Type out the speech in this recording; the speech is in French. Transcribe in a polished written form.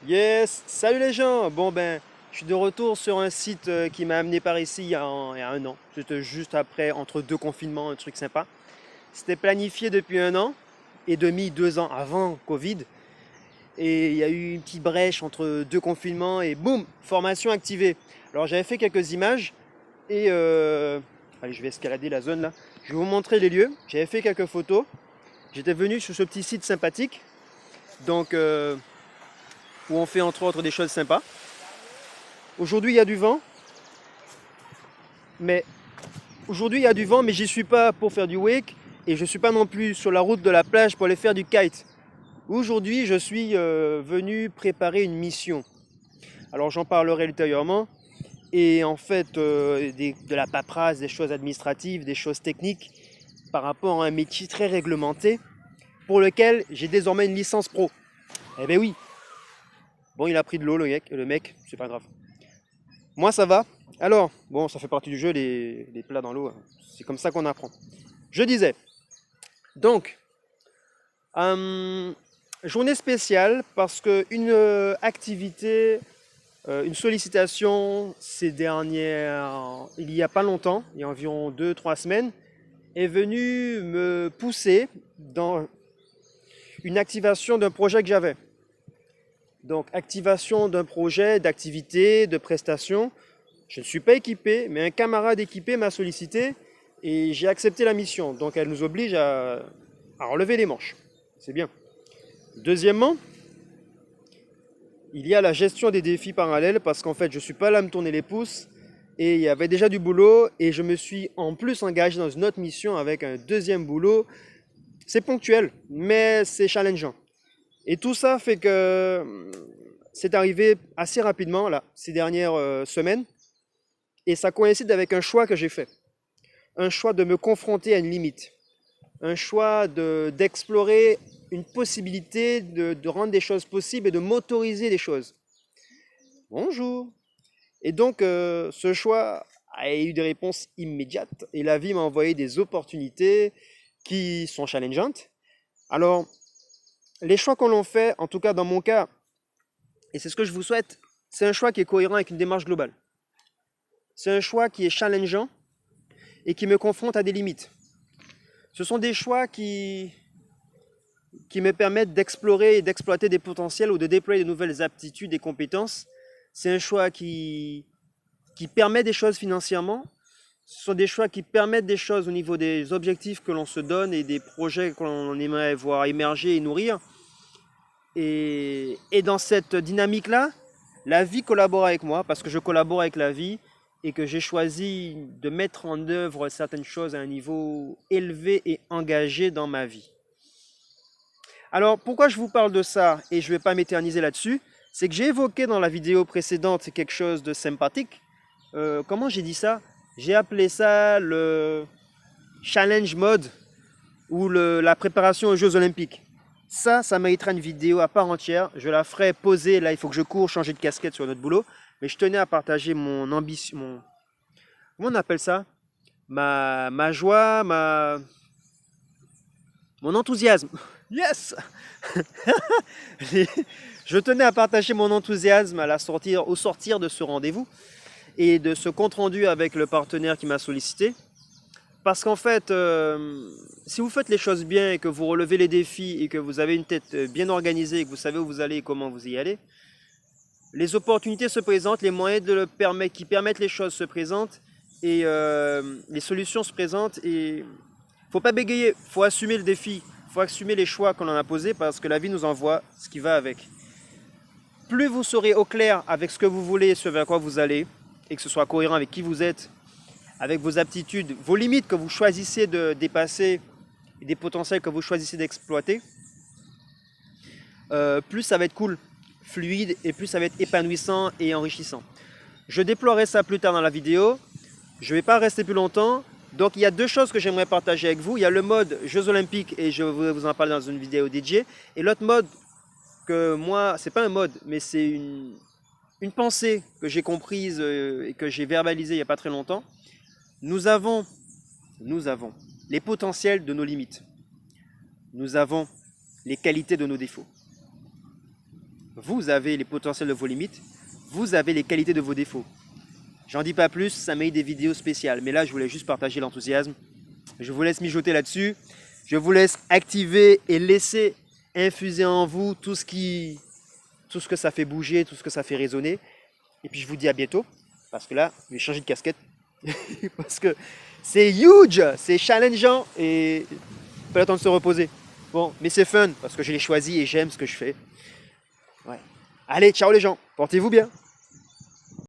Yes, salut les gens. Bon ben, je suis de retour sur un site qui m'a amené par ici il y a un an. C'était juste après, entre deux confinements, un truc sympa. C'était planifié depuis un an et demi, 2 ans avant Covid. Et il y a eu une petite brèche entre deux confinements et boum, formation activée. Alors j'avais fait quelques images et allez, je vais escalader la zone là. Je vais vous montrer les lieux. J'avais fait quelques photos. J'étais venu sur ce petit site sympathique, donc où on fait entre autres des choses sympas. Aujourd'hui, il y a du vent, mais aujourd'hui, il y a du vent, mais j'y suis pas pour faire du wake et je suis pas non plus sur la route de la plage pour aller faire du kite. Aujourd'hui, je suis venu préparer une mission. Alors, j'en parlerai ultérieurement. Et en fait, de la paperasse, des choses administratives, des choses techniques par rapport à un métier très réglementé pour lequel j'ai désormais une licence pro. Eh ben oui. Bon, il a pris de l'eau, le mec, c'est pas grave. Moi, ça va. Alors, bon, ça fait partie du jeu, les plats dans l'eau. C'est comme ça qu'on apprend. Je disais, donc, euh, journée spéciale parce qu'une activité, une sollicitation ces dernières, il y a pas longtemps, il y a environ 2, 3 semaines, est venue me pousser dans une activation d'un projet que j'avais. Donc, activation d'un projet, d'activité, de prestation. Je ne suis pas équipé, mais un camarade équipé m'a sollicité et j'ai accepté la mission. Donc elle nous oblige à relever les manches. C'est bien. Deuxièmement, il y a la gestion des défis parallèles parce qu'en fait, je ne suis pas là à me tourner les pouces et il y avait déjà du boulot et je me suis en plus engagé dans une autre mission avec un deuxième boulot. C'est ponctuel, mais c'est challengeant. Et tout ça fait que c'est arrivé assez rapidement là, ces dernières semaines. Et ça coïncide avec un choix que j'ai fait. Un choix de me confronter à une limite. Un choix d'explorer une possibilité de rendre des choses possibles et de m'autoriser des choses. Bonjour. Et donc, ce choix a eu des réponses immédiates et la vie m'a envoyé des opportunités qui sont challengeantes. Alors, les choix qu'on l'on fait, en tout cas dans mon cas, et c'est ce que je vous souhaite, c'est un choix qui est cohérent avec une démarche globale. C'est un choix qui est challengeant et qui me confronte à des limites. Ce sont des choix qui me permettent d'explorer et d'exploiter des potentiels ou de déployer de nouvelles aptitudes et compétences. C'est un choix qui permet des choses financièrement. Ce sont des choix qui permettent des choses au niveau des objectifs que l'on se donne et des projets que l'on aimerait voir émerger et nourrir. Et dans cette dynamique-là, la vie collabore avec moi parce que je collabore avec la vie et que j'ai choisi de mettre en œuvre certaines choses à un niveau élevé et engagé dans ma vie. Alors pourquoi je vous parle de ça et je ne vais pas m'éterniser là-dessus, c'est que j'ai évoqué dans la vidéo précédente quelque chose de sympathique. Comment j'ai dit ça? J'ai appelé ça le challenge mode ou la préparation aux Jeux Olympiques. Ça méritera une vidéo à part entière. Je la ferai poser. Là, il faut que je cours, changer de casquette sur notre boulot. Mais je tenais à partager mon ambition, comment on appelle ça? Ma joie, mon enthousiasme. Yes. Je tenais à partager mon enthousiasme au sortir de ce rendez-vous et de ce compte-rendu avec le partenaire qui m'a sollicité. Parce qu'en fait, si vous faites les choses bien et que vous relevez les défis et que vous avez une tête bien organisée et que vous savez où vous allez et comment vous y allez, les opportunités se présentent, les moyens qui permettent les choses se présentent et les solutions se présentent. Et il ne faut pas bégayer, il faut assumer le défi, il faut assumer les choix qu'on en a posés parce que la vie nous envoie ce qui va avec. Plus vous serez au clair avec ce que vous voulez, ce vers quoi vous allez, et que ce soit cohérent avec qui vous êtes, avec vos aptitudes, vos limites que vous choisissez de dépasser et des potentiels que vous choisissez d'exploiter, plus ça va être cool, fluide et plus ça va être épanouissant et enrichissant. Je déploierai ça plus tard dans la vidéo. Je ne vais pas rester plus longtemps. Donc il y a deux choses que j'aimerais partager avec vous. Il y a le mode Jeux Olympiques et je vais vous en parler dans une vidéo dédiée. Et l'autre mode que moi, c'est pas un mode, mais c'est une pensée que j'ai comprise et que j'ai verbalisée il n'y a pas très longtemps. Nous avons les potentiels de nos limites. Nous avons les qualités de nos défauts. vous avez les potentiels de vos limites, vous avez les qualités de vos défauts. J'en dis pas plus, ça mérite des vidéos spéciales. Mais là, je voulais juste partager l'enthousiasme. Je vous laisse mijoter là-dessus. Je vous laisse activer et laisser infuser en vous tout ce que ça fait bouger, tout ce que ça fait résonner. Et puis je vous dis à bientôt. Parce que là, je vais changer de casquette. Parce que c'est huge, c'est challengeant et pas le temps de se reposer. Bon, mais c'est fun parce que je l'ai choisi et j'aime ce que je fais. Ouais. Allez, ciao les gens, portez-vous bien.